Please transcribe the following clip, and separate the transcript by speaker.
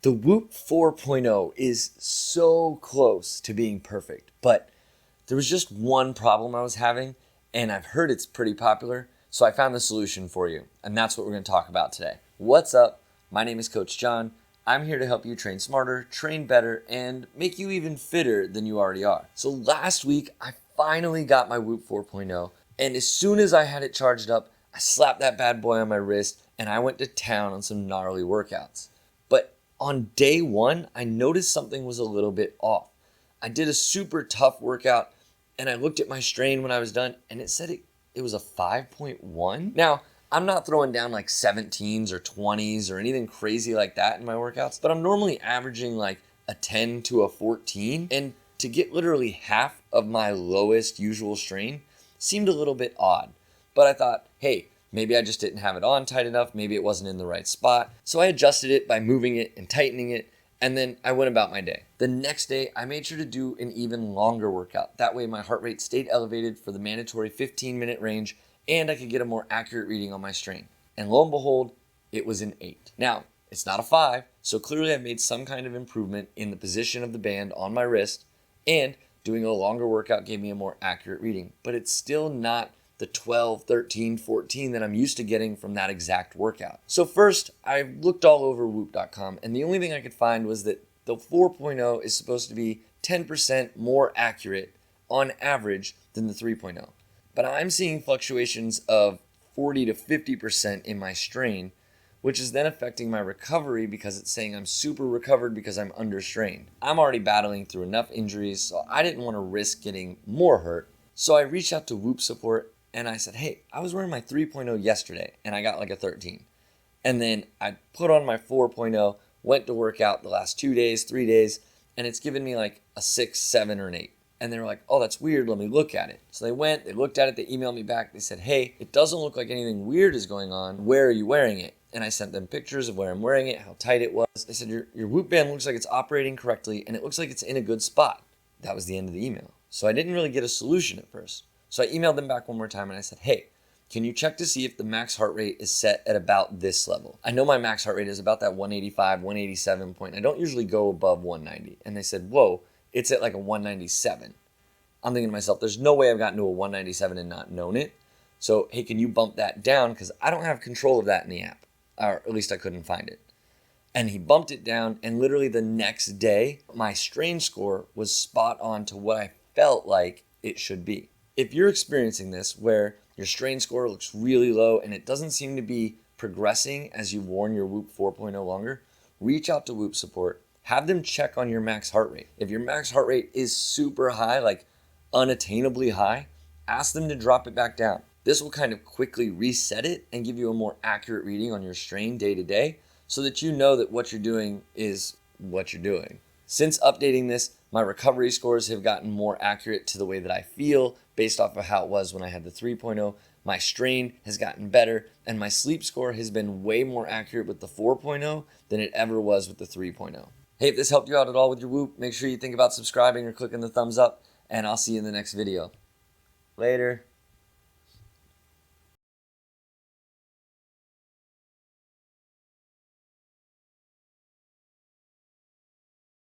Speaker 1: The Whoop 4.0 is so close to being perfect, but there was just one problem I was having, and I've heard it's pretty popular, so I found the solution for you, and that's what we're going to talk about today. What's up? My name is Coach John. I'm here to help you train smarter, train better, and make you even fitter than you already are. So last week, I finally got my Whoop 4.0, and as soon as I had it charged up, I slapped that bad boy on my wrist, and I went to town on some gnarly workouts. But on day one, I noticed something was a little bit off. I did a super tough workout, and I looked at my strain when I was done, and it said it was a 5.1. Now, I'm not throwing down like 17s or 20s or anything crazy like that in my workouts, but I'm normally averaging like a 10 to a 14. And to get literally half of my lowest usual strain seemed a little bit odd. But I thought, hey, maybe I just didn't have it on tight enough. Maybe it wasn't in the right spot. So I adjusted it by moving it and tightening it. And then I went about my day. The next day, I made sure to do an even longer workout. That way my heart rate stayed elevated for the mandatory 15-minute range, and I could get a more accurate reading on my strain. And lo and behold, it was an 8. Now, it's not a 5, so clearly I've made some kind of improvement in the position of the band on my wrist, and doing a longer workout gave me a more accurate reading. But it's still not the 12, 13, 14 that I'm used to getting from that exact workout. So first, I looked all over whoop.com, and the only thing I could find was that the 4.0 is supposed to be 10% more accurate on average than the 3.0. But I'm seeing fluctuations of 40 to 50% in my strain, which is then affecting my recovery because it's saying I'm super recovered because I'm understrained. I'm already battling through enough injuries, so I didn't want to risk getting more hurt. So I reached out to Whoop support and I said, hey, I was wearing my 3.0 yesterday and I got like a 13. And then I put on my 4.0, went to work out the last 2 days, 3 days, and it's given me like a 6, 7, or an 8. And they were like, oh, that's weird. Let me look at it. So they went, they looked at it, they emailed me back. They said, hey, it doesn't look like anything weird is going on. Where are you wearing it? And I sent them pictures of where I'm wearing it, how tight it was. They said, your Whoop band looks like it's operating correctly and it looks like it's in a good spot. That was the end of the email. So I didn't really get a solution at first. So I emailed them back one more time and I said, hey, can you check to see if the max heart rate is set at about this level? I know my max heart rate is about that 185, 187 point. I don't usually go above 190. And they said, whoa, it's at like a 197. I'm thinking to myself, there's no way I've gotten to a 197 and not known it. So, hey, can you bump that down? Because I don't have control of that in the app. Or at least I couldn't find it. And he bumped it down, and literally the next day, my strain score was spot on to what I felt like it should be. If you're experiencing this, where your strain score looks really low and it doesn't seem to be progressing as you've worn your Whoop 4.0 longer, reach out to Whoop support. Have them check on your max heart rate. If your max heart rate is super high, like unattainably high, ask them to drop it back down. This will kind of quickly reset it and give you a more accurate reading on your strain day to day so that you know that what you're doing is what you're doing. Since updating this, my recovery scores have gotten more accurate to the way that I feel based off of how it was when I had the 3.0. My strain has gotten better, and my sleep score has been way more accurate with the 4.0 than it ever was with the 3.0. Hey, if this helped you out at all with your Whoop, make sure you think about subscribing or clicking the thumbs up, and I'll see you in the next video. Later.